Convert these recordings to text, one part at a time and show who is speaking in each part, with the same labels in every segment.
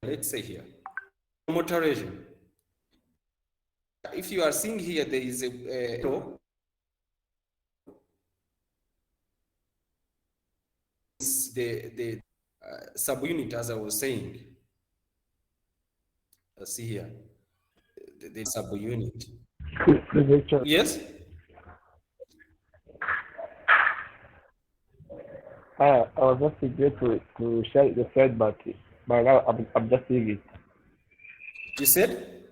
Speaker 1: let's say here, promoter region. If you are seeing here, there is a arrow. Is the subunit, as I was saying. See here, the subunit.
Speaker 2: Prefecture.
Speaker 1: Yes.
Speaker 2: I was just thinking to share the third battery, but now I'm just seeing it.
Speaker 1: You said,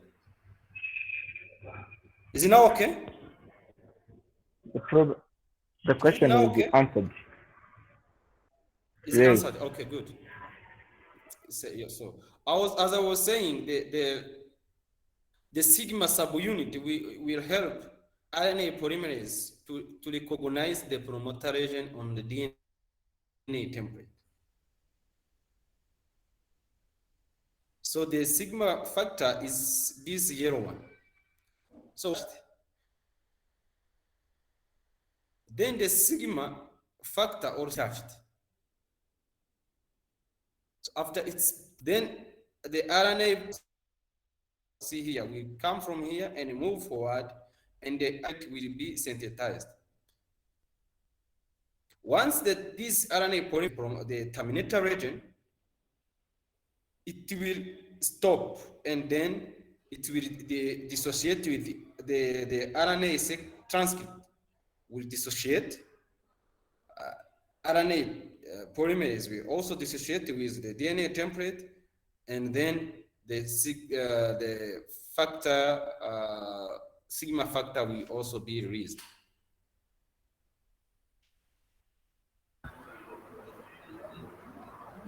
Speaker 1: is it now okay?
Speaker 2: The problem, the
Speaker 1: Is it
Speaker 2: question
Speaker 1: now
Speaker 2: will be
Speaker 1: okay?
Speaker 2: answered.
Speaker 1: Is it
Speaker 2: Yes.
Speaker 1: answered? Okay, good. So, yeah, so as I was saying, the sigma subunit will help RNA polymerase to recognize the promoter region on the DNA template. So the sigma factor is this yellow one. So then the sigma factor or charged. So after it's then the RNA, see here, we come from here and move forward, and the act will be synthesized. Once this RNA polymerase from the terminator region, it will stop, and then it will dissociate with the RNA transcript will dissociate. RNA polymerase will also dissociate with the DNA template, and then the factor sigma factor will also be released.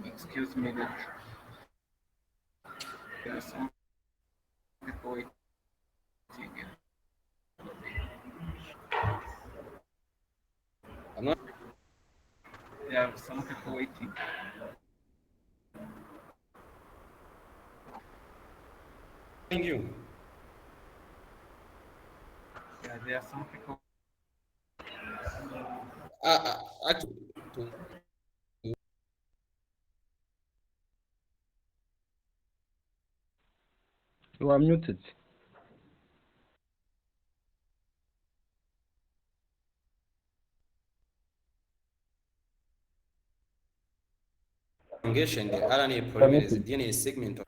Speaker 3: Excuse me, that there are some people waiting.
Speaker 1: I'm not
Speaker 3: There are some people waiting.
Speaker 1: telling you.
Speaker 3: Yeah, there are some people.
Speaker 1: Actually,
Speaker 2: You are muted.
Speaker 1: elongation, the RNA
Speaker 2: You are
Speaker 1: polymerase, the
Speaker 2: muted.
Speaker 1: DNA segment of.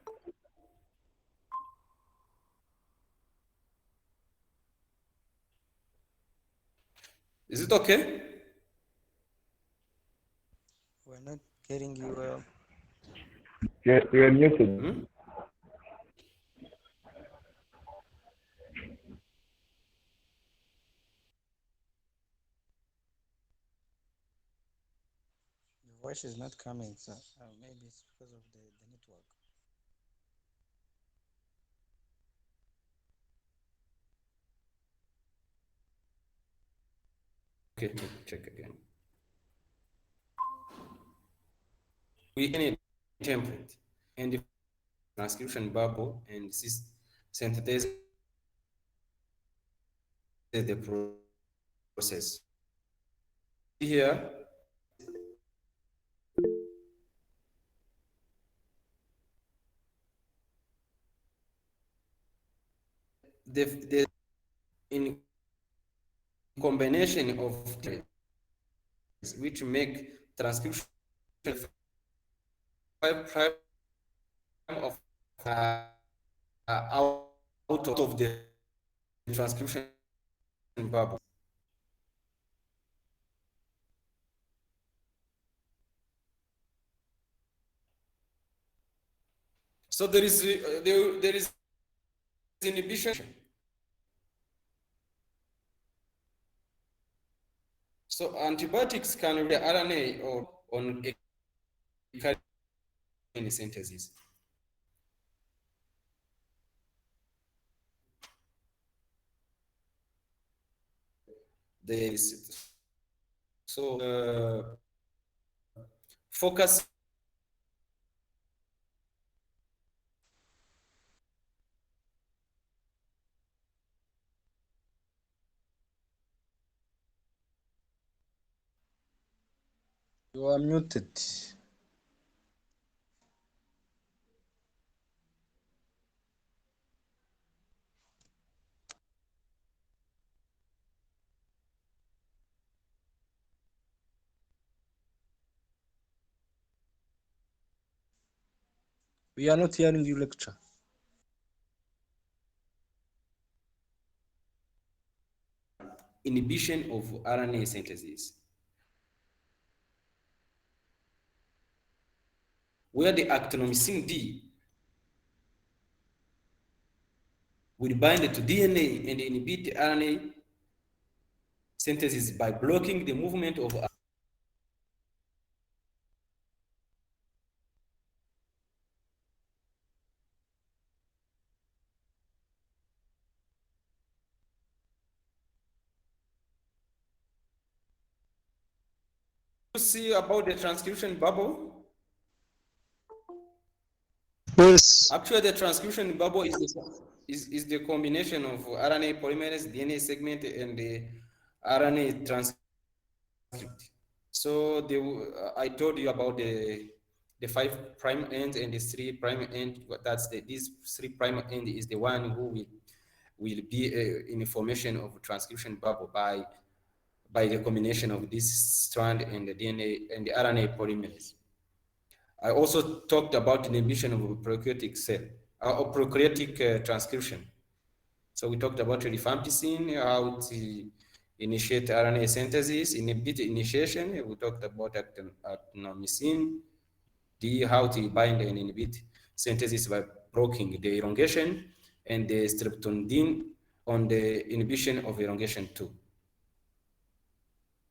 Speaker 1: Is it okay?
Speaker 4: We're not getting you well.
Speaker 2: You are muted.
Speaker 1: Hmm?
Speaker 4: Your voice is not coming, so maybe it's because of the network.
Speaker 1: Okay, check again. We in a template and the transcription bubble and synthesize the process. Here, the in combination of which make transcription 5' of out of the transcription bubble. So there is inhibition. So antibiotics can read RNA or on a synthesis. There is so focus.
Speaker 4: You are muted. We are not hearing you lecture.
Speaker 1: Inhibition of RNA synthesis, where the actinomycin D will bind to DNA and inhibit RNA synthesis by blocking the movement of you see about the transcription bubble?
Speaker 4: Yes.
Speaker 1: Actually, the transcription bubble is the combination of RNA polymerase, DNA segment, and the RNA transcript. So I told you about the 5' end and the 3' end. That's this 3' end is the one who will be in formation of transcription bubble by the combination of this strand and the DNA and the RNA polymerase. I also talked about inhibition of prokaryotic cell or prokaryotic transcription. So we talked about rifampicin, how to initiate RNA synthesis, inhibit initiation. We talked about actinomycin D, how to bind and inhibit synthesis by blocking the elongation, and the streptondin on the inhibition of elongation too.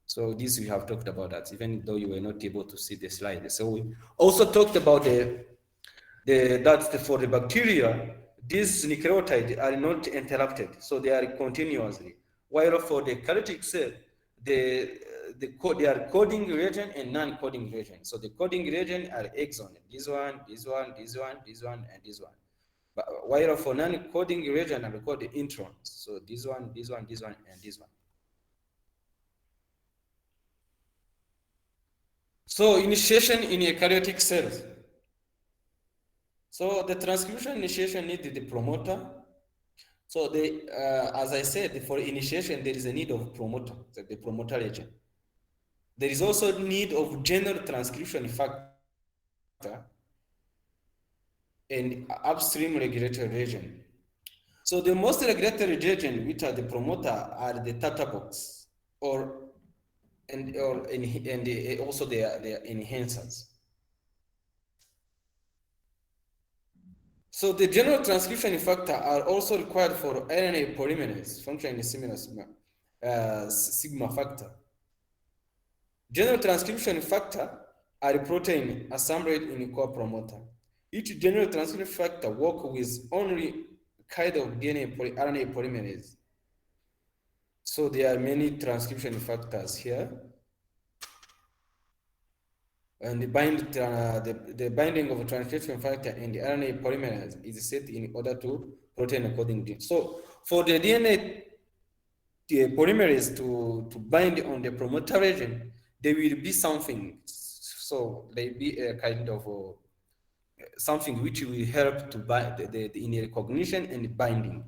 Speaker 1: So this we have talked about that, even though you were not able to see the slide. So we also talked about for the bacteria, these nucleotides are not interrupted, so they are continuously. While for the karyotic cell, they are coding region and non-coding region. So the coding region are exon, this one, this one, this one, this one, and this one. But while for non-coding region are called the introns. So this one, this one, this one, and this one. So initiation in eukaryotic cells. So the transcription initiation needs the promoter. So as I said, for initiation, there is a need of promoter, the promoter agent. There is also need of general transcription factor and upstream regulatory region. So the most regulatory region, which are the promoter, are the Tata box and also their enhancers. So the general transcription factor are also required for RNA polymerase function in similar sigma factor. General transcription factor are a protein assembled in a core promoter. Each general transcription factor works with only kind of RNA polymerase. So there are many transcription factors here. And the binding of a transcription factor and the RNA polymerase is set in order to protein encoding gene. So for the DNA polymerase to bind on the promoter region, there will be something. So there will be a kind of something which will help to bind in recognition and binding.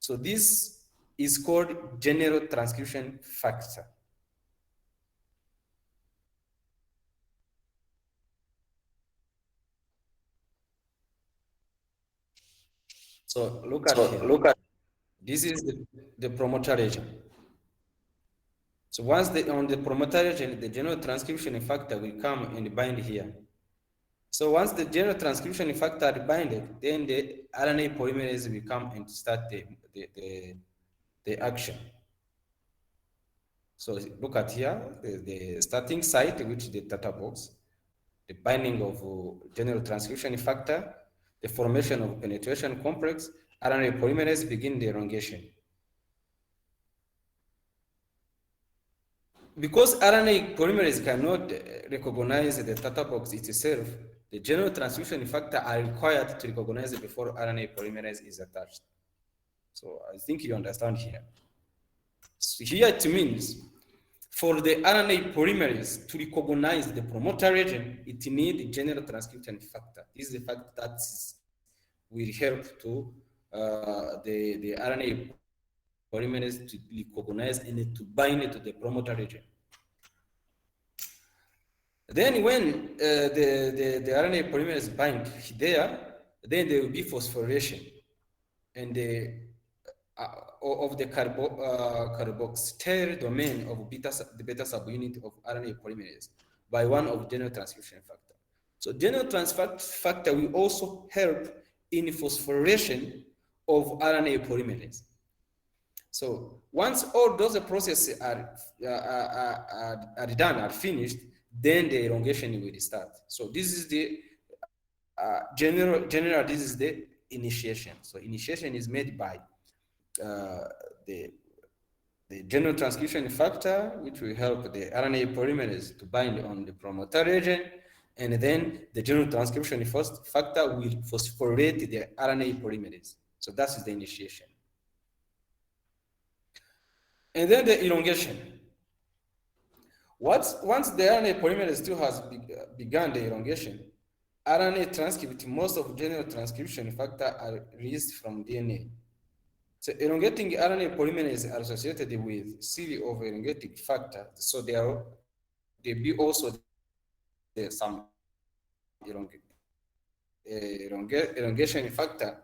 Speaker 1: So this is called general transcription factor. So look at here. This is the promoter region. So once on the promoter region, the general transcription factor will come and bind here. So once the general transcription factor is binded, then the RNA polymerase will come and start the action. So look at here, the starting site, which is the data box, the binding of general transcription factor, the formation of penetration complex, RNA polymerase begin the elongation. Because RNA polymerase cannot recognize the data box itself, the general transcription factor are required to recognize it before RNA polymerase is attached. So I think you understand here. So here it means for the RNA polymerase to recognize the promoter region, it needs general transcription factor. This is the fact that will help to the RNA polymerase to recognize and to bind it to the promoter region. Then when the RNA polymerase bind there, then there will be phosphorylation, and of the carboxyl domain of the beta subunit of RNA polymerase by one of DNA transcription factor. So DNA transfer factor will also help in phosphorylation of RNA polymerase. So once all those processes are done, are finished, then the elongation will start. So this is the general. This is the initiation. So initiation is made by the general transcription factor, which will help the RNA polymerase to bind on the promoter region, and then the general transcription factor will phosphorylate the RNA polymerase. So that is the initiation. And then the elongation. Once the RNA polymerase still has begun the elongation, RNA transcript, most of general transcription factor are released from DNA. So elongating RNA polymerase are associated with series of elongating factors. So there be also some elongation factor,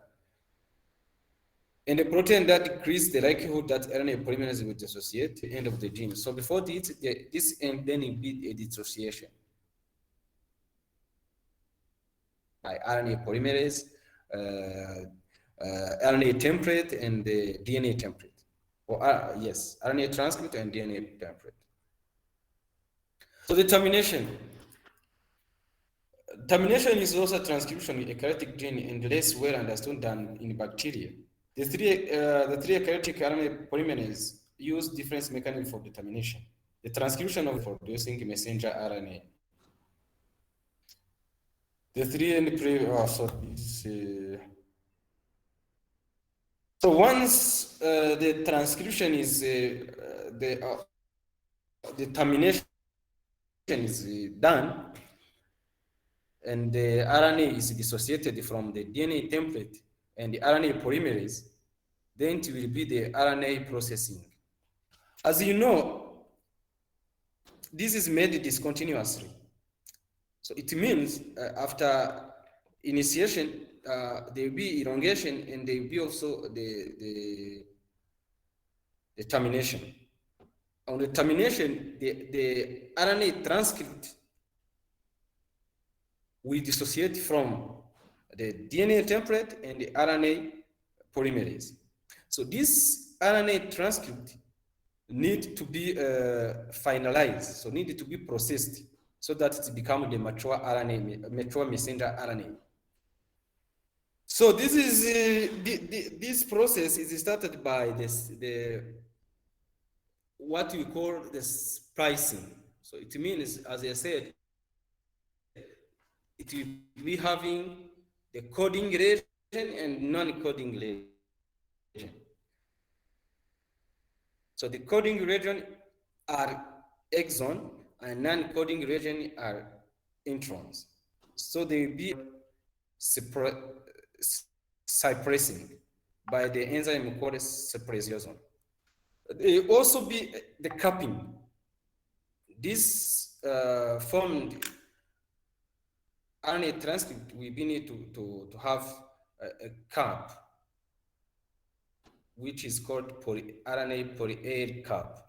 Speaker 1: and the protein that decrease the likelihood that RNA polymerase will dissociate the end of the gene. So before this end, then it be a dissociation by RNA polymerase, RNA template, and the DNA template. Or yes, RNA transcript and DNA template. So the termination. Termination is also transcription in eukaryotic gene and less well understood than in bacteria. The three eukaryotic RNA polymerase use different mechanisms for determination. The transcription of producing messenger RNA. The three and so once the transcription is the termination is done, and the RNA is dissociated from the DNA template and the RNA polymerase, then it will be the RNA processing. As you know, this is made discontinuously. So it means after initiation, there will be elongation, and there will be also the termination. On the termination, the RNA transcript will dissociate from the DNA template and the RNA polymerase. So this RNA transcript need to be finalized, so need to be processed so that it becomes the mature RNA, mature messenger RNA. So this is this process is started by what we call the splicing. So it means, as I said, it will be having the coding region and non-coding region. So the coding region are exon and non-coding region are introns. So they will be suppressing by the enzyme called suppressation. They also be the capping. This formed RNA transcript will be need to have a cap, which is called RNA poly-A cap.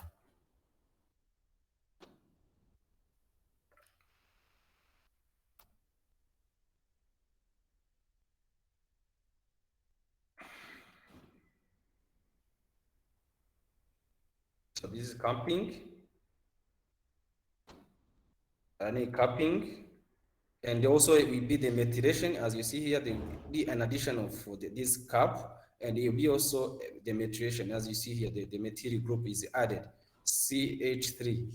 Speaker 1: So this is capping, RNA capping, and also it will be the methylation. As you see here, there will be an addition of this cap, and it will be also the methylation. As you see here, the methyl group is added, CH3.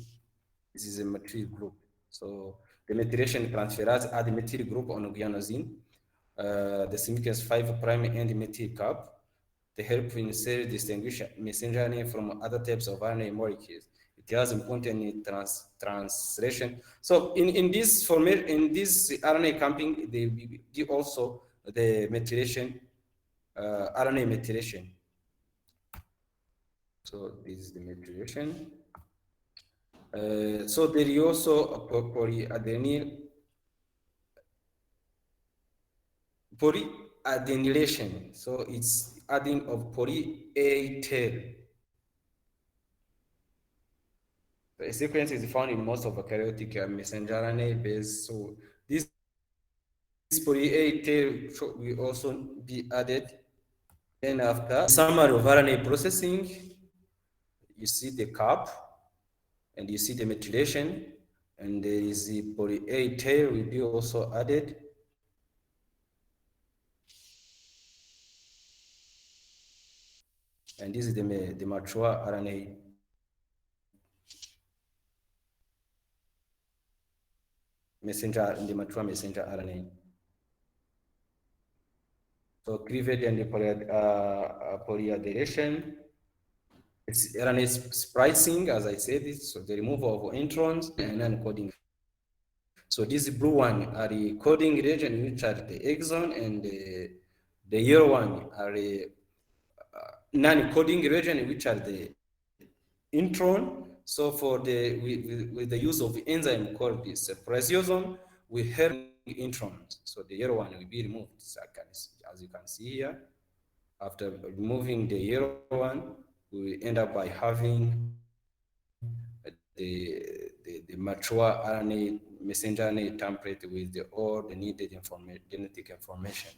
Speaker 1: This is a methyl group. So the methylation transferase add the methyl group on guanosine, the significance 5' and methyl cap. They help in cell distinguish messenger RNA from other types of RNA molecules. It has important in translation. So in this format, in this RNA camping, they give also the methylation, RNA methylation. So this is the methylation. So there is also a polyadenyl adenylation. So it's adding of poly A tail. The sequence is found in most of eukaryotic messenger RNA base. So this poly A tail will also be added. Then after summary of RNA processing, you see the cap and you see the methylation, and there is the poly A tail will be also added. And this is the mature RNA messenger, in the mature messenger RNA. So cleavage and the polyaderation. It's RNA splicing, as I said, so the removal of introns and non-coding. So this blue one are the coding region, which are the exon, and the yellow one are the non-coding region, which are the intron. So for with the use of enzyme called this praseosome, we help introns. So the yellow one will be removed, as you can see here. After removing the yellow one, we end up by having the mature RNA, messenger RNA template with all the needed genetic information.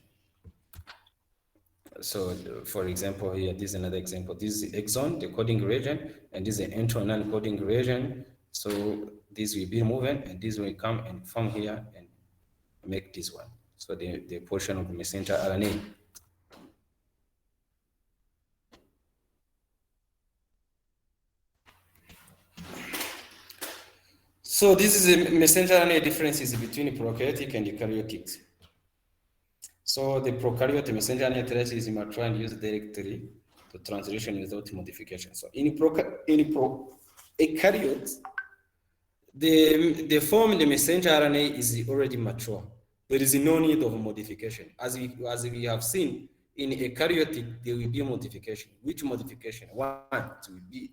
Speaker 1: So for example, here, this is another example. This is the exon, the coding region, and this is the intron non-coding region. So this will be moving, and this will come and form here and make this one. So the portion of the messenger RNA. So this is the messenger RNA differences between prokaryotic and eukaryotic. So the prokaryote messenger RNA trace is mature and used directly to translation without modification. So in eukaryotes, the form in the messenger RNA is already mature. There is no need of modification. As we have seen, in eukaryotic, there will be modification. Which modification? One, it will be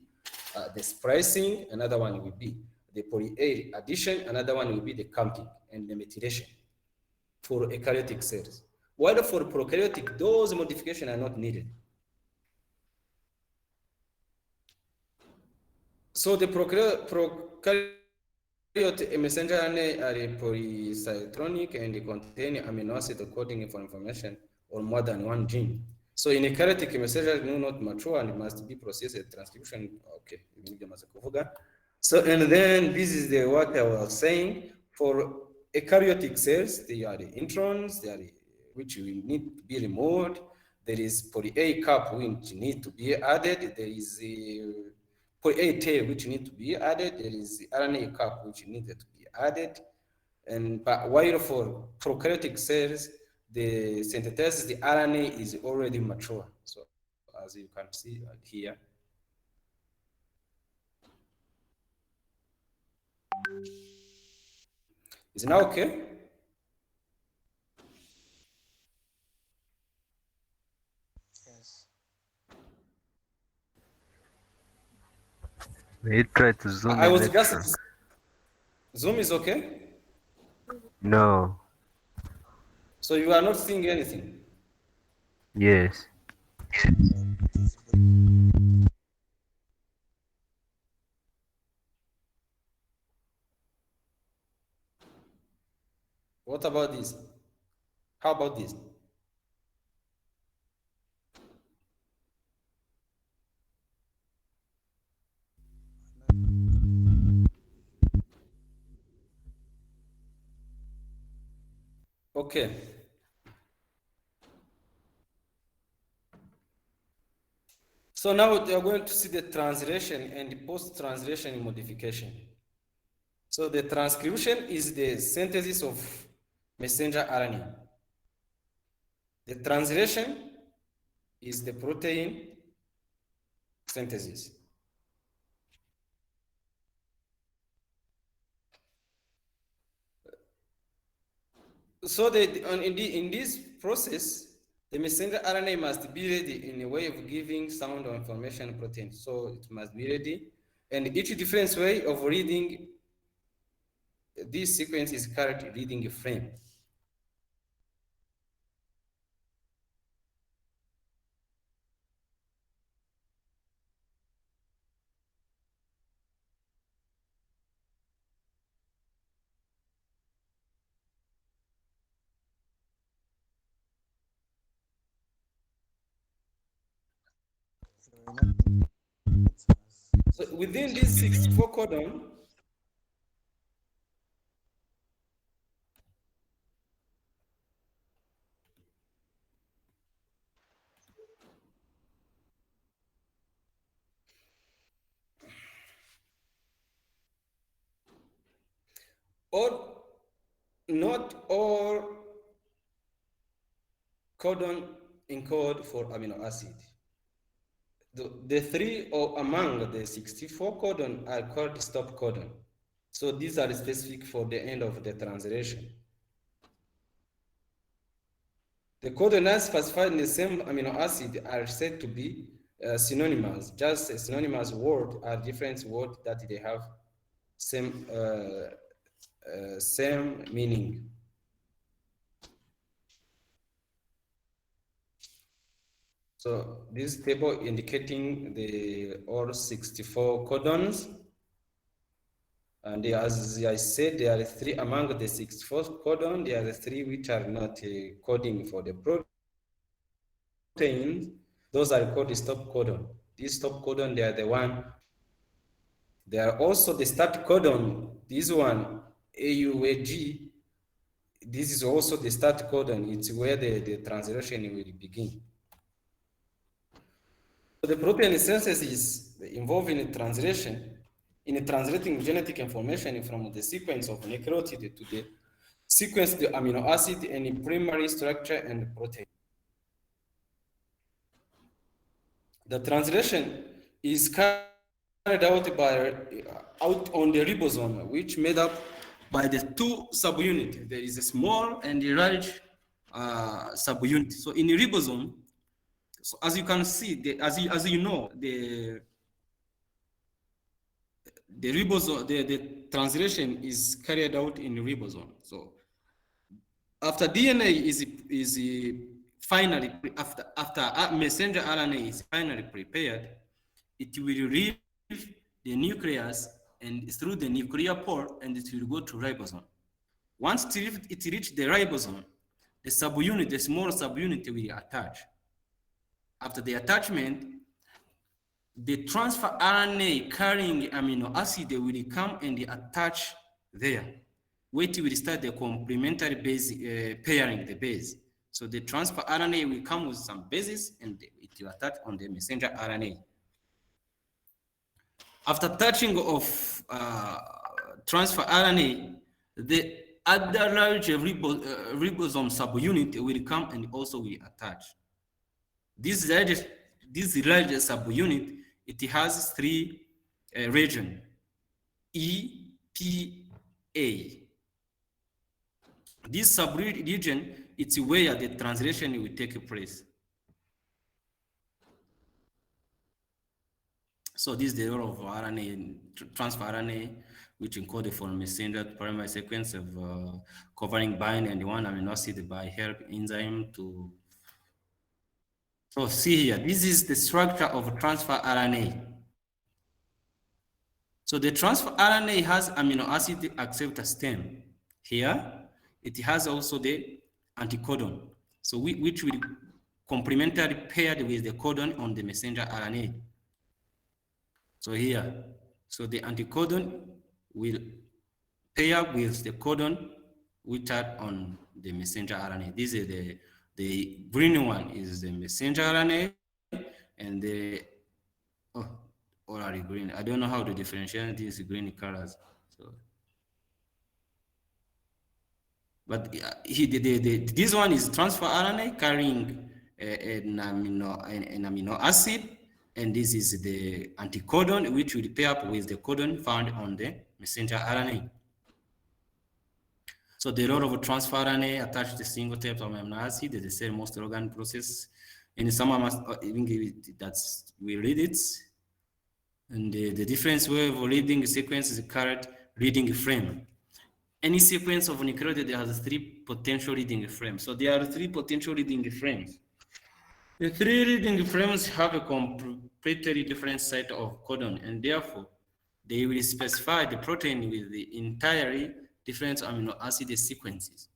Speaker 1: the splicing, another one will be the poly-A addition, another one will be the camping and the methylation for eukaryotic cells. While for prokaryotic, those modifications are not needed. So the prokaryotic messenger RNA are polycyclonic and they contain amino acid coding for information on more than one gene. So in eukaryotic messenger RNA not mature and must be processed at transcription. Okay, so and then this is what I was saying. For eukaryotic cells, they are the introns, they are which will need to be removed. There is poly-A cap which need to be added. There is poly-A tail which need to be added. There is the RNA cap which needed to be added. But while for prokaryotic cells, the synthesized the RNA is already mature. So as you can see here. Is it now okay?
Speaker 4: Yes.
Speaker 5: May you try to zoom
Speaker 1: I
Speaker 5: a
Speaker 1: was
Speaker 5: little?
Speaker 1: just Zoom is okay.
Speaker 5: No.
Speaker 1: So you are not seeing anything.
Speaker 5: Yes.
Speaker 1: What about this? How about this? Okay. So now they are going to see the translation and post-translation modification. So the transcription is the synthesis of messenger RNA. The translation is the protein synthesis. So in this process, the messenger RNA must be ready in a way of giving sound or information protein. So it must be ready. And each different way of reading this sequence is called reading frame.
Speaker 4: formatting it as
Speaker 1: So within
Speaker 4: sequence.
Speaker 1: this 64 codon, all, not all codon encode for amino acid. The three or among the 64 codon are called stop codon. So these are specific for the end of the translation. The codons specified in the same amino acid are said to be synonymous. Just a synonymous word are different words that they have same meaning. So this table indicating the all 64 codons. And as I said, there are three among the 64 codon. There are three which are not coding for the proteins. Those are called stop codon. These stop codon, they are the one. They are also the start codon. This one, AUAG, this is also the start codon. It's where the translation will begin. So the protein synthesis is involved in translation, in translating genetic information from the sequence of nucleotide to the sequence the amino acid and primary structure and protein. The translation is carried out on the ribosome, which made up by the two subunits. There is a small and a large subunit. So in the ribosome, so as you can see, as you know, the ribosome, the translation is carried out in the ribosome. So after DNA is finally after messenger RNA is finally prepared, it will leave the nucleus and through the nuclear pore, and it will go to ribosome. Once it reaches the ribosome, the subunit, the small subunit will attach. After the attachment, the transfer RNA carrying amino acid will come and attach there. Wait will start the complementary base pairing the base. So the transfer RNA will come with some bases and it will attach on the messenger RNA. After touching of transfer RNA, the other large ribosome subunit will come and also will attach. This large subunit, it has three regions, E, P, A. This subregion, it's where the translation will take place. So this is the role of RNA, transfer RNA, which encoded for messenger primary sequence of covering bind and one amino acid by help enzyme to. So see here, this is the structure of transfer RNA. So the transfer RNA has amino acid acceptor stem. Here, it has also the anticodon, so which will complementary paired with the codon on the messenger RNA. So here, so the anticodon will pair with the codon which are on the messenger RNA. This is the green one is the messenger RNA, and the already green. I don't know how to differentiate these green colors. So, but this one is transfer RNA carrying an amino acid, and this is the anticodon, which will pair up with the codon found on the messenger RNA. So the role of transfer RNA attached to single type of amino acid is the same most organ process. And some must even that's we read it. And the difference way of reading the sequence is the correct reading frame. Any sequence of nucleotide has three potential reading frames. So there are three potential reading frames. The three reading frames have a completely different set of codon, and therefore they will specify the protein with the entirely different amino acid sequences.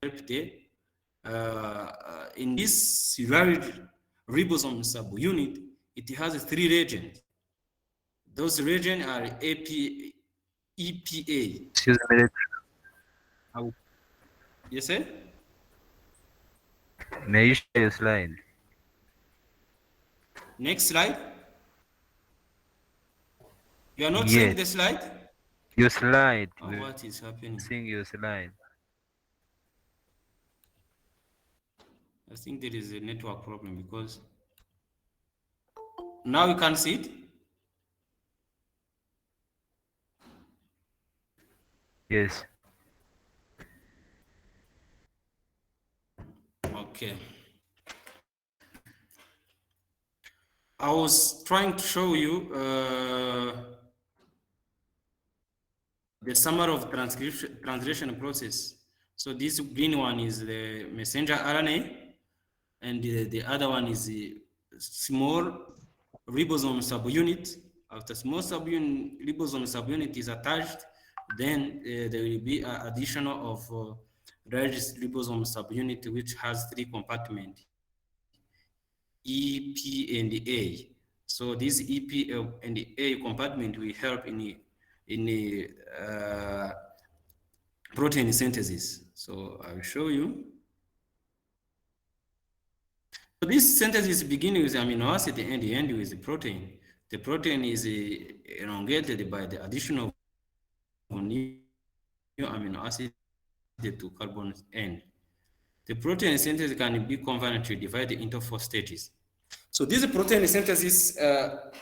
Speaker 1: in this ribosome subunit, it has 3 regions. Those regions are EPA.
Speaker 5: Excuse me.
Speaker 1: You say?
Speaker 5: May you share your slide?
Speaker 1: Next slide. You are not
Speaker 5: Yes.
Speaker 1: seeing the slide?
Speaker 5: Your slide.
Speaker 1: Oh,
Speaker 5: We're
Speaker 1: what is happening?
Speaker 5: seeing your slide.
Speaker 1: I think there is a network problem because now you can see it.
Speaker 5: Yes.
Speaker 1: Okay. I was trying to show you the summary of translation process. So this green one is the messenger RNA, and the other one is the small ribosome subunit. After small ribosome subunit is attached, then there will be an additional of large ribosome subunit, which has 3 compartments, E, P, and A. So this EP and A compartment will help in the protein synthesis. So I will show you. So this synthesis begins with amino acid and end with the protein. The protein is elongated by the addition of new amino acid to carbon end. The protein synthesis can be conventionally divided into 4 stages. So these protein synthesis are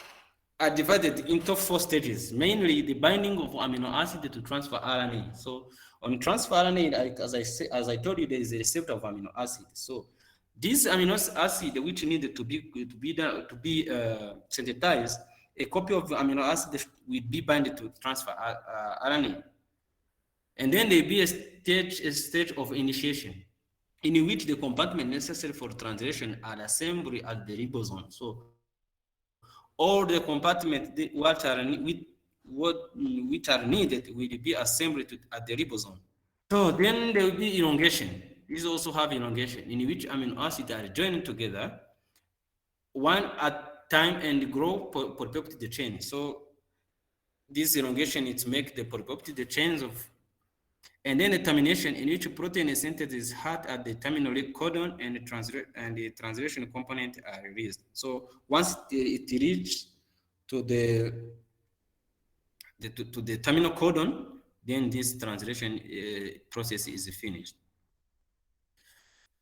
Speaker 1: divided into 4 stages, mainly the binding of amino acid to transfer RNA. So on transfer RNA, as I told you, there is a receptor of amino acid. So this amino acid which needed to be synthesized, a copy of the amino acid will be bound to transfer RNA, and then there will be a stage of initiation, in which the compartment necessary for translation are assembled at the ribosome. So all the compartments which are needed will be assembled at the ribosome. So then there will be elongation. These also have elongation, in which amino acids are joined together, one at time, and grow polypeptide chain. So this elongation is make the polypeptide chains of, and then the termination, in which protein synthesis is hard at the terminal codon, and the translation component are released. So once it reaches to the terminal codon, then this translation process is finished.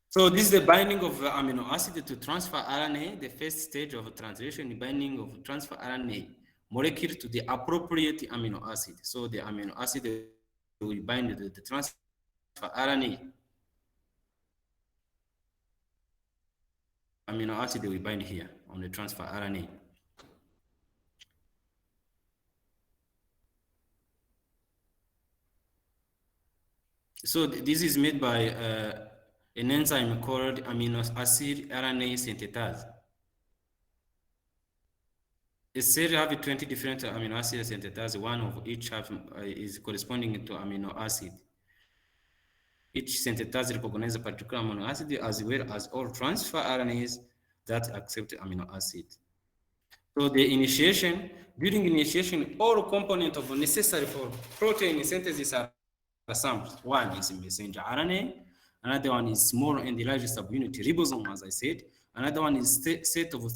Speaker 1: So this is the binding of amino acid to transfer RNA, the first stage of translation, binding of transfer RNA molecule to the appropriate amino acid. So the amino acid will bind the transfer RNA. Amino acid will bind here on the transfer RNA. So this is made by an enzyme called amino acid RNA synthetase. A cell have 20 different amino acid synthetase, one of each is corresponding to amino acid. Each synthetase recognizes a particular amino acid, as well as all transfer RNAs that accept amino acid. So during initiation, all components of necessary for protein synthesis are assembled. One is messenger RNA, another one is small and large subunit ribosome, as I said. Another one is set of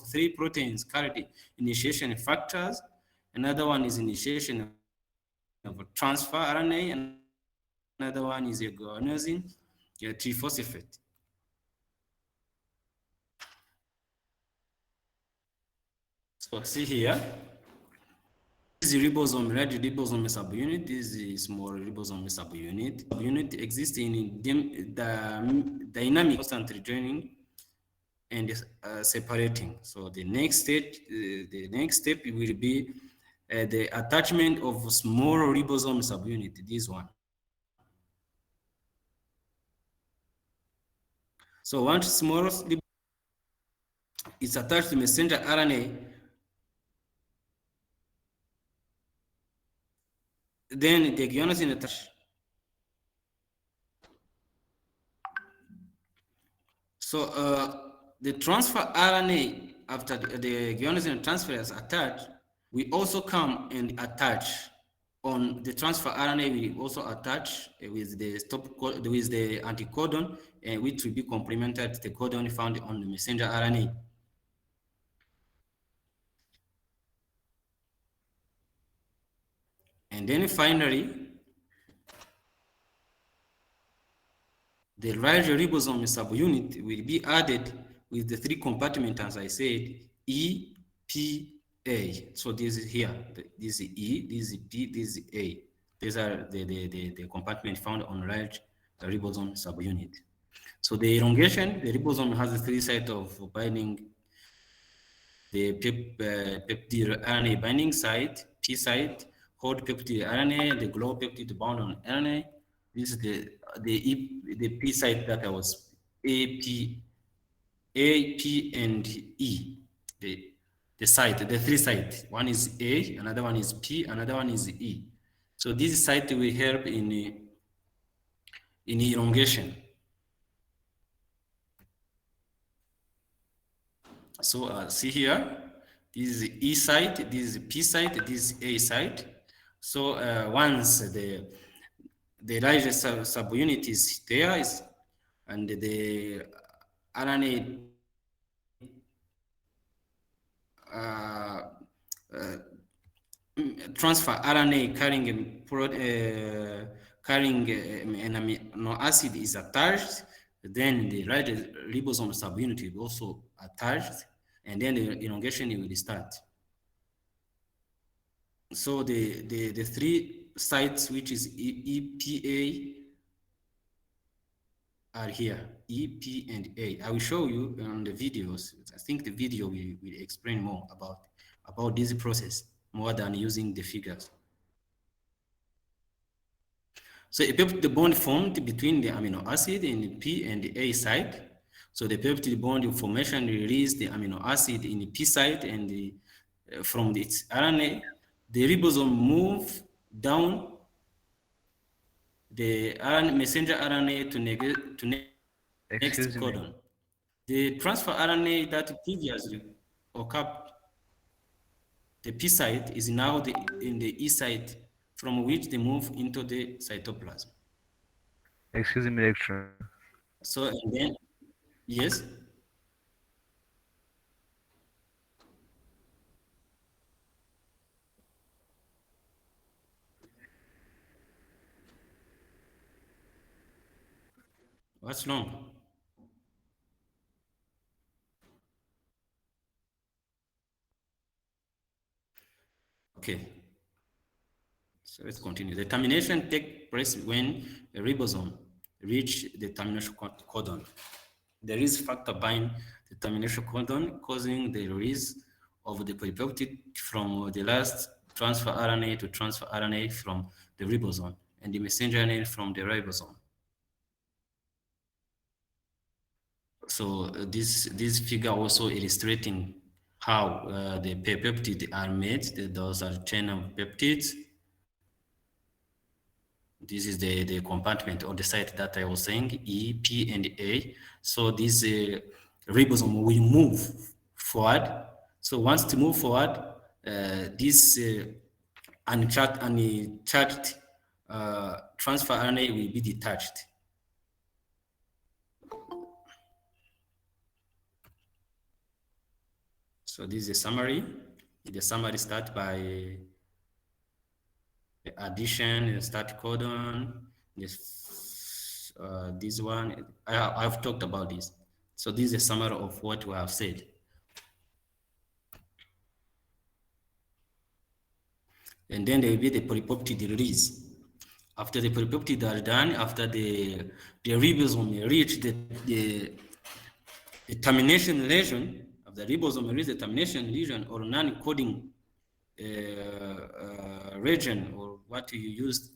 Speaker 1: 3 proteins carried initiation factors. Another one is initiation of transfer RNA, and another one is a guanosine triphosphate. So see here, this is ribosome, large ribosome subunit. This is small ribosome subunit. Unit exists in dynamic constantly joining and separating. So the next step will be the attachment of small ribosome subunit. This one. So once small ribosome is attached to messenger RNA, then the guanosine attach So the transfer RNA after the guanosine transfer is attached, we also come and attach on the transfer RNA. We also attach with the with the anticodon, which will be complemented to the codon found on the messenger RNA. And then finally, the large ribosome subunit will be added with the three compartments, as I said, E, P, A. So this is here. This is E, this is P, this is A. These are the compartments found on large ribosome subunit. So the elongation, the ribosome has three sites of binding: the peptide RNA binding site, P site, hot peptide RNA, the glow peptide bound on RNA. This is the P site that I was A, P, and E. The site, the three sites. One is A, another one is P, another one is E. So this site will help in elongation. So see here, this is E site, this is P site, this is A site. So once the largest subunit is there, and the RNA transfer RNA carrying an amino acid is attached, then the largest ribosome subunit will also attached, and then the elongation will start. So the three sites, which is EPA, are here, E, P, and A. I will show you on the videos. I think the video will explain more about this process, more than using the figures. So a peptide bond formed between the amino acid in the P and the A site. So the peptide bond formation releases the amino acid in the P site, and from its RNA, the ribosome move down the messenger RNA to next
Speaker 5: Excuse me.
Speaker 1: codon. The transfer RNA that previously occurred the P site is now in the E site, from which they move into the cytoplasm.
Speaker 5: Excuse me, lecturer.
Speaker 1: So and then, yes. What's wrong? Okay. So let's continue. The termination takes place when a ribosome reach the termination codon. The release factor bind the termination codon, causing the release of the polypeptide from the last transfer RNA to transfer RNA from the ribosome, and the messenger RNA from the ribosome. So this figure also illustrating how the peptides are made. Those are chain of peptides. This is the compartment or the site that I was saying, E, P, and A. So this ribosome will move forward. So once to move forward, this uncharged transfer RNA will be detached. So this is a summary. The summary starts by addition, start codon. This one, I've talked about this. So this is a summary of what we have said. And then there will be the polypeptide release. After the polypeptides are done, after the ribosome reach the termination lesion, of the ribosome reach the termination lesion or non-coding region, or what you use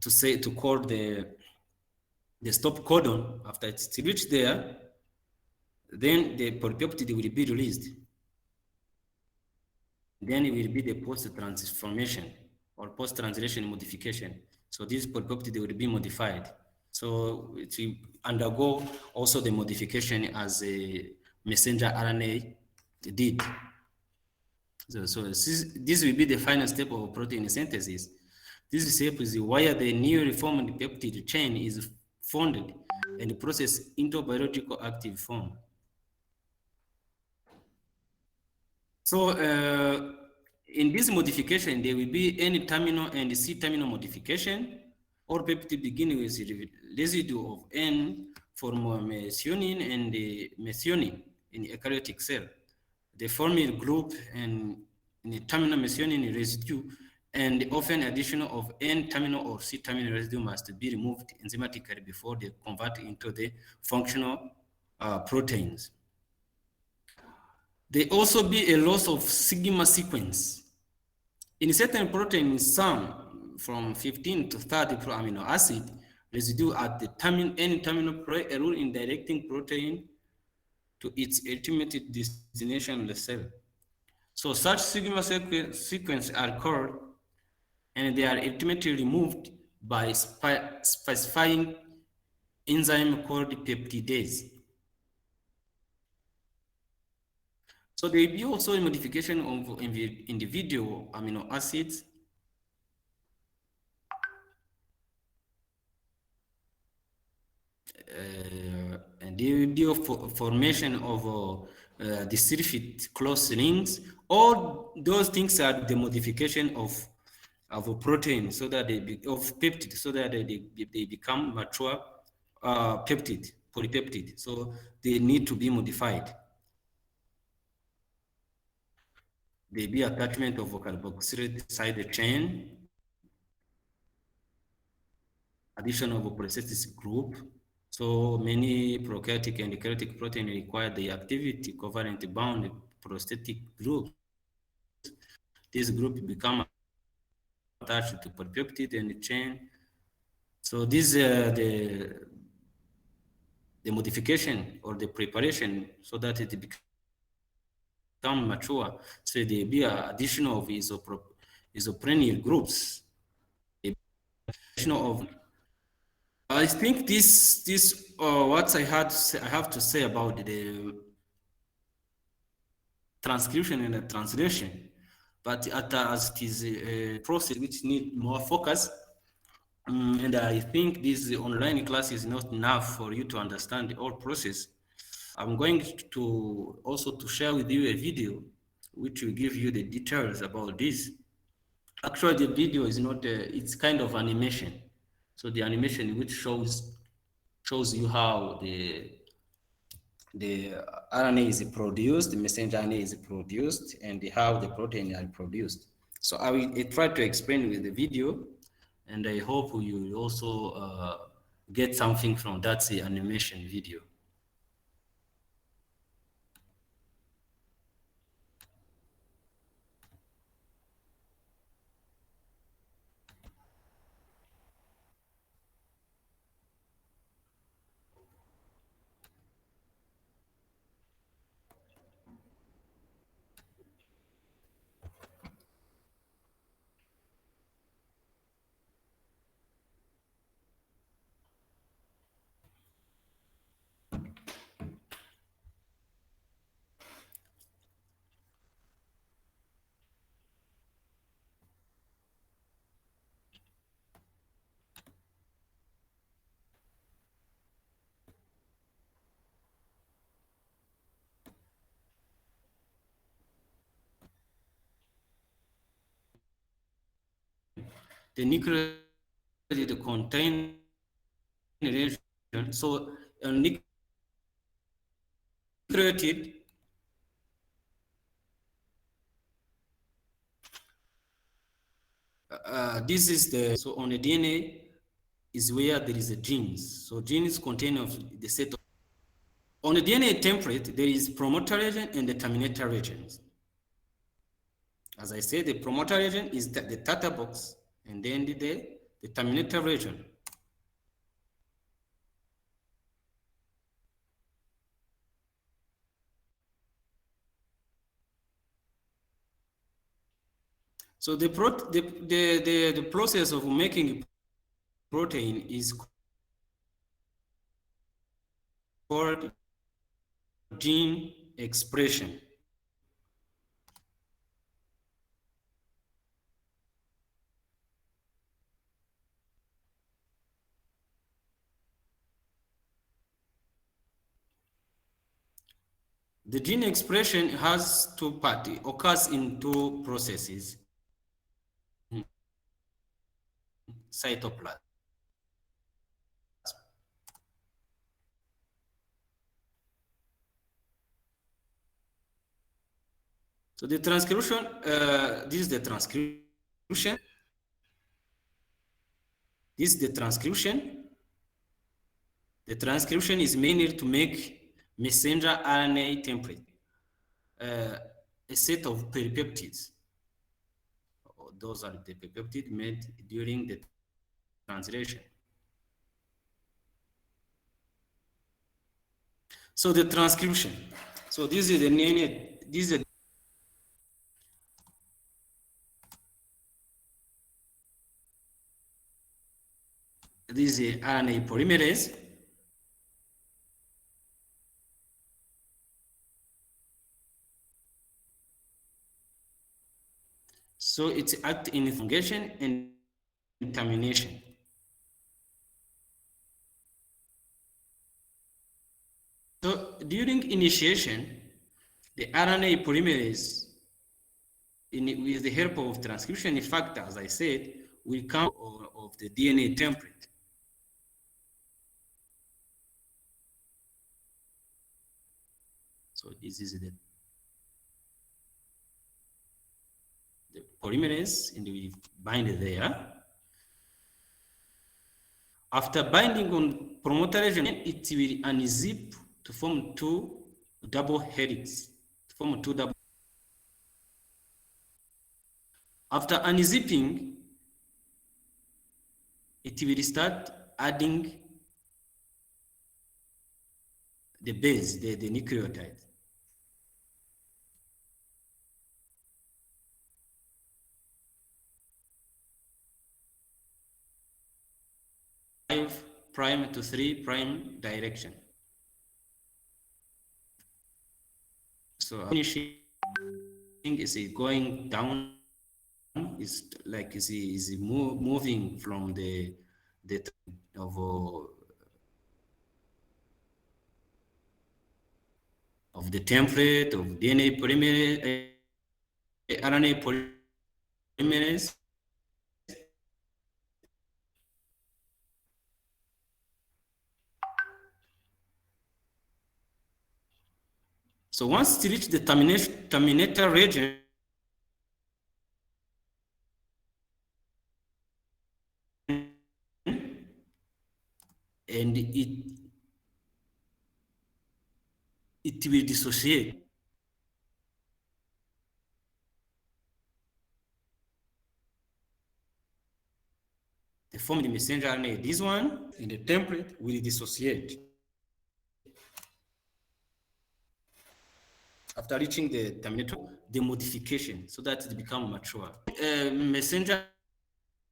Speaker 1: to call the stop codon, after it's reached there, then the polypeptide will be released. Then it will be the post-transformation or post-translation modification. So this polypeptide will be modified. So it will undergo also the modification as a messenger RNA did. So this will be the final step of protein synthesis. This step is where the newly formed peptide chain is folded and processed into biological active form. So in this modification, there will be N-terminal and C-terminal modification. All peptides begin with residue of N from methionine and methionine in eukaryotic cell. They form a group and in a terminal methionine residue, and often additional of N-terminal or C-terminal residue must be removed enzymatically before they convert into the functional proteins. There also be a loss of sigma sequence. In certain proteins, some from 15 to 30 amino acid residue at the N-terminal play a role in directing protein to its ultimate destination, the cell. So such sigma sequence are called, and they are ultimately removed by specifying enzyme called peptidase. So there will be also a modification of individual amino acids. And there will be a formation of the sulfate close rings. All those things are the modification of a protein so that of peptide, so that they become mature peptide, polypeptide. So they need to be modified. There be attachment of a carboxylate side chain, addition of a polycystic group. So many prokaryotic and eukaryotic proteins require the activity covalent bound prosthetic groups. This group become attached to polypeptide and chain. So this the modification or the preparation so that it become mature. So there be additional of isoprenyl groups. Additional of I think this what I have to say about the transcription and the translation, but as it is a process which need more focus, and I think this online class is not enough for you to understand the whole process. I'm going to also to share with you a video which will give you the details about this. Actually, the video is not, it's kind of animation. So the animation which shows you how the RNA is produced, the messenger RNA is produced, and how the protein are produced. So I will try to explain with the video, and I hope you will also get something from that animation video. The nucleotide contain region. So a nucleotide this is the so on the DNA is where there is a genes. So genes contain of the set of on the DNA template there is promoter region and the terminator regions. As I said, the promoter region is the data box, and then the terminator region. So the process of making protein is called gene expression. The gene expression has two parts, occurs in two processes in cytoplasm. So the transcription, this is the transcription. This is the transcription. The transcription is mainly to make messenger RNA template, a set of peripeptides. Those are the peripeptides made during the translation. So the transcription. So this is the name. This is the RNA polymerase. So it's act in function and termination. So during initiation, the RNA polymerase, with the help of transcription factor, as I said, will come of the DNA template. So this is the polymerase, and we bind it there. After binding on promoter region, it will unzip to form two double helix. After unzipping, it will start adding the base, the nucleotide. Prime to 3' direction. So finishing is going down, is like is moving from the of the template of DNA polymerase, RNA polymerase. So once it reaches the terminator region, and it will dissociate. The form the messenger RNA, this one in the template will dissociate. After reaching the terminator, the modification so that it becomes mature. Messenger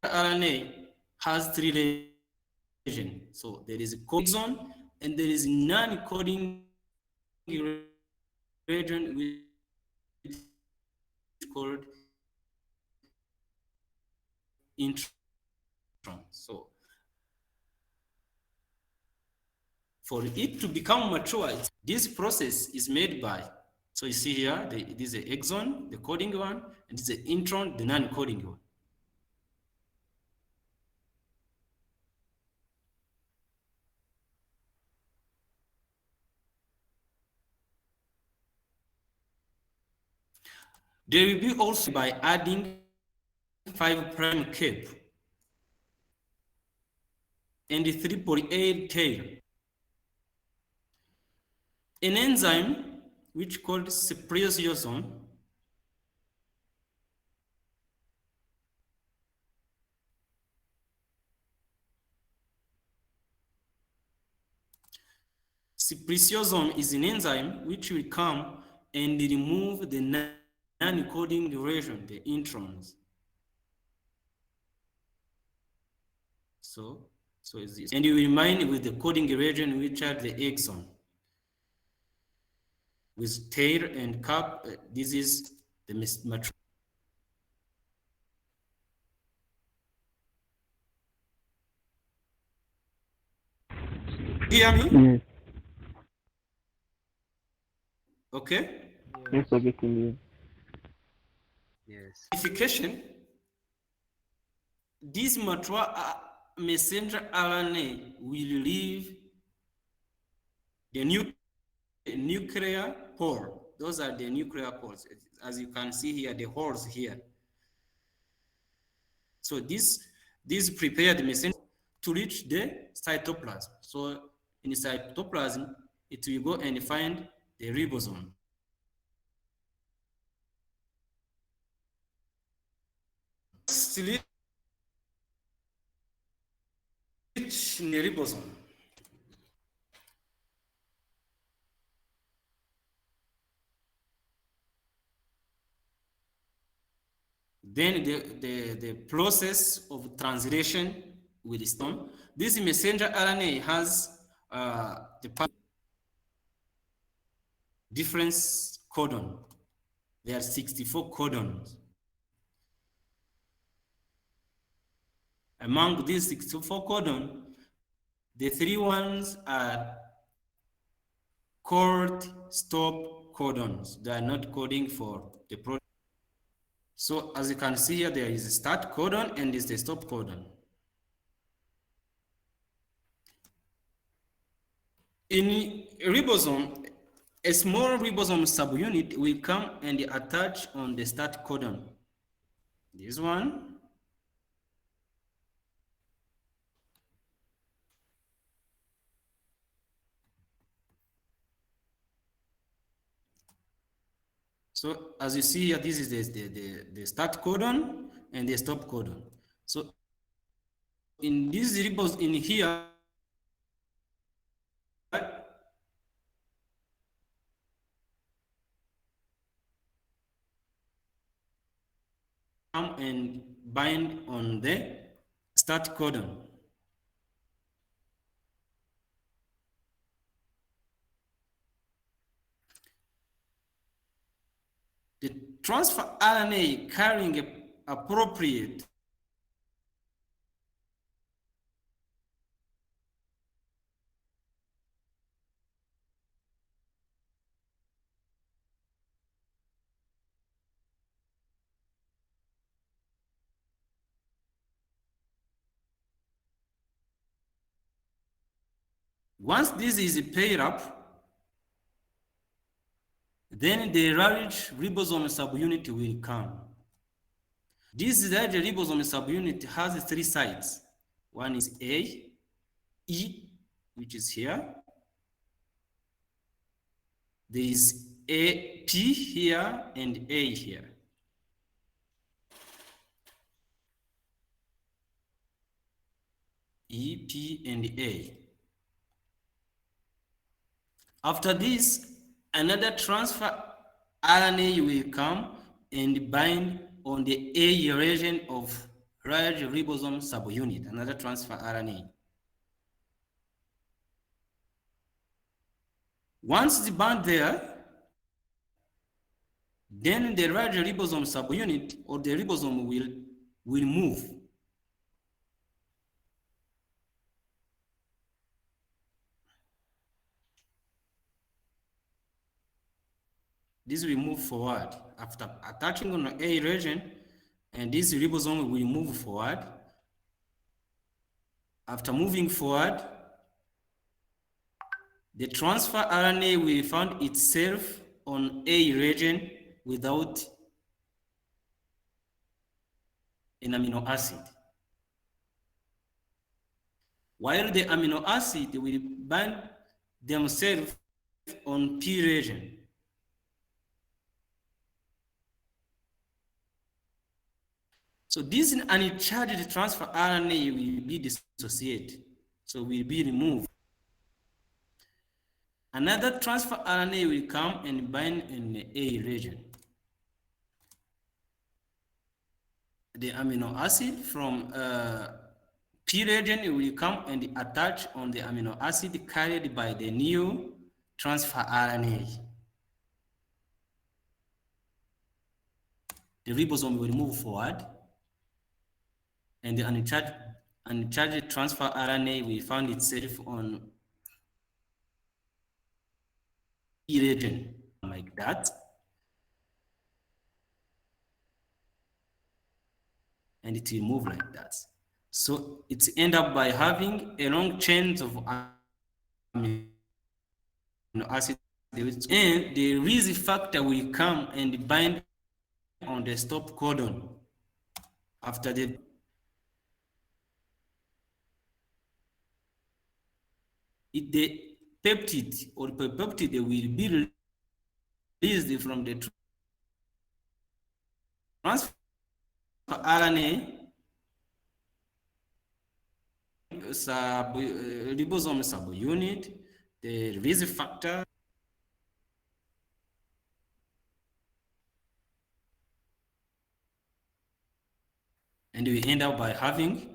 Speaker 1: RNA has 3 regions. So there is a coding and there is non-coding region which is called intron. So for it to become mature, this process is made by, so you see here, it is the exon, the coding one, and it's the intron, the non-coding one. There will be also by adding 5' cap and the 3' tail. An enzyme which called spliceosome is an enzyme which will come and remove the non-coding region, the introns. So is this, and you remain with the coding region which are the exon. with tail and cap. This is the mature. Hear me?
Speaker 2: Yes.
Speaker 1: Okay.
Speaker 2: Yes, we're getting you.
Speaker 5: Yes.
Speaker 1: Replication. This mature messenger RNA will leave the nuclear pore. Those are the nuclear pores. As you can see here, the holes here. So this prepared the messenger to reach the cytoplasm. So in the cytoplasm, it will go and find the ribosome. Reach in the ribosome. Then the process of translation will start. This messenger RNA has the different codon. There are 64 codons. Among these 64 codons, the 3 ones are called stop codons. They are not coding for the protein. So as you can see here, there is a start codon and is the stop codon. In ribosome, a small ribosome subunit will come and attach on the start codon. This one. So as you see here, this is the start codon and the stop codon. So in these ribosomes in here, come and bind on the start codon. The transfer RNA carrying a appropriate once this is paired up, then the large ribosome subunit will come. This large ribosome subunit has 3 sites. One is A, E, which is here. There is A, P here and A here. E, P, and A. After this, another transfer RNA will come and bind on the A region of large ribosome subunit, another transfer RNA. Once it's bound there, then the large ribosome subunit or the ribosome will move. This will move forward after attaching on the A region, and this ribosome will move forward. After moving forward, the transfer RNA will find itself on A region without an amino acid, while the amino acid will bind themselves on P region. So this uncharged transfer RNA will be dissociated, so will be removed. Another transfer RNA will come and bind in the A region. The amino acid from P region will come and attach on the amino acid carried by the new transfer RNA. the ribosome will move forward, and the uncharged transfer RNA will find itself on E region like that. And it will move like that. So it end up by having a long chain of amino acids, and the release factor will come and bind on the stop codon after the peptide or peptide will be released from the transfer RNA ribosome subunit, the release factor, and we end up by having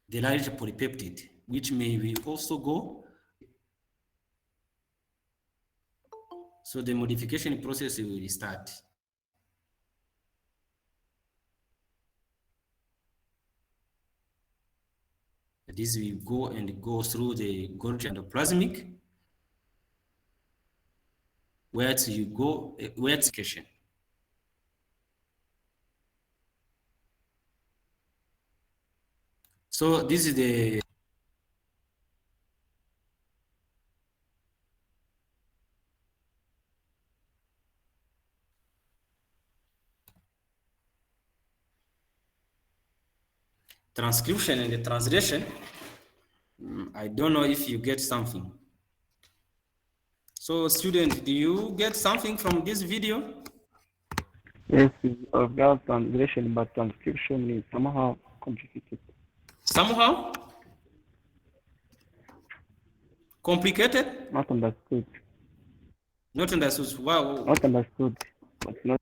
Speaker 1: the large polypeptide, which may we also go. So the modification process will start. This will go and go through the Golgi endoplasmic, where you go, where it's cation. So this is the transcription and the translation. I don't know if you get something. So student, do you get something from this video?
Speaker 2: Yes, I've got translation, but transcription is somehow complicated.
Speaker 1: Somehow complicated?
Speaker 2: Not understood.
Speaker 1: Not understood. Wow.
Speaker 2: Not understood, but not.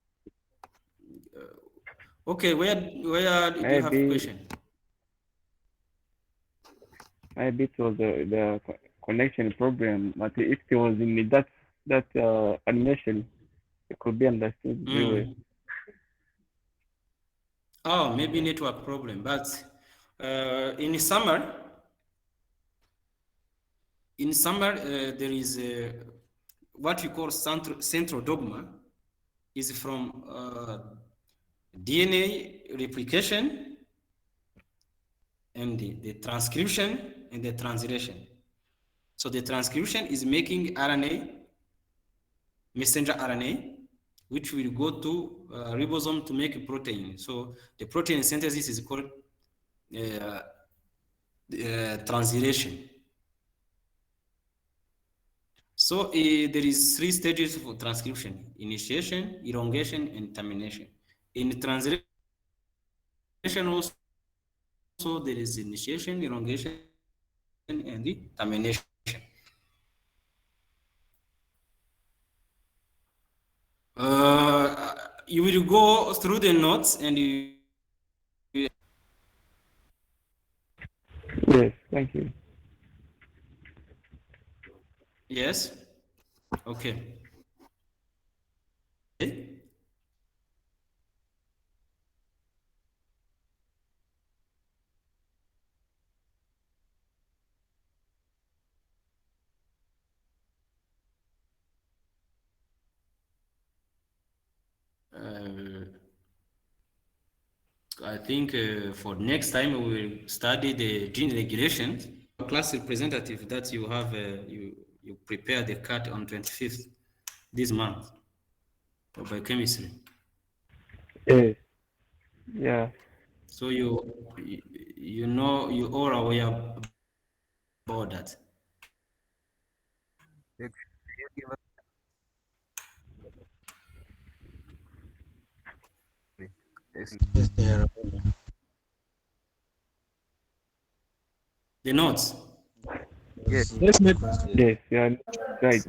Speaker 1: Okay, where do you have a question?
Speaker 2: Maybe it was the connection problem, but if it was in that animation, it could be understood very well.
Speaker 1: Oh, maybe network problem, but in summer, there is what you call central dogma is from DNA replication and the transcription and the translation. So the transcription is making RNA, messenger RNA, which will go to ribosome to make a protein. So the protein synthesis is called translation. So there is 3 stages for transcription: initiation, elongation, and termination. In translation also there is initiation, elongation, and the termination. You will go through the notes and you.
Speaker 2: Yes, thank you.
Speaker 1: Yes. Okay. I think for next time we will study the gene regulation. Class representative that you have, you prepare the cut on 25th this month for biochemistry.
Speaker 2: Yes. Yeah.
Speaker 1: So you know, you all are aware about that.
Speaker 5: Can you give us
Speaker 4: Yes, they are available.
Speaker 1: The notes.
Speaker 5: Yes.
Speaker 2: Yes, yeah, right.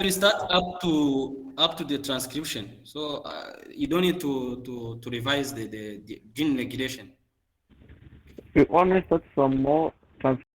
Speaker 1: We start up to the transcription, so you don't need to revise the gene regulation.
Speaker 2: We only start from more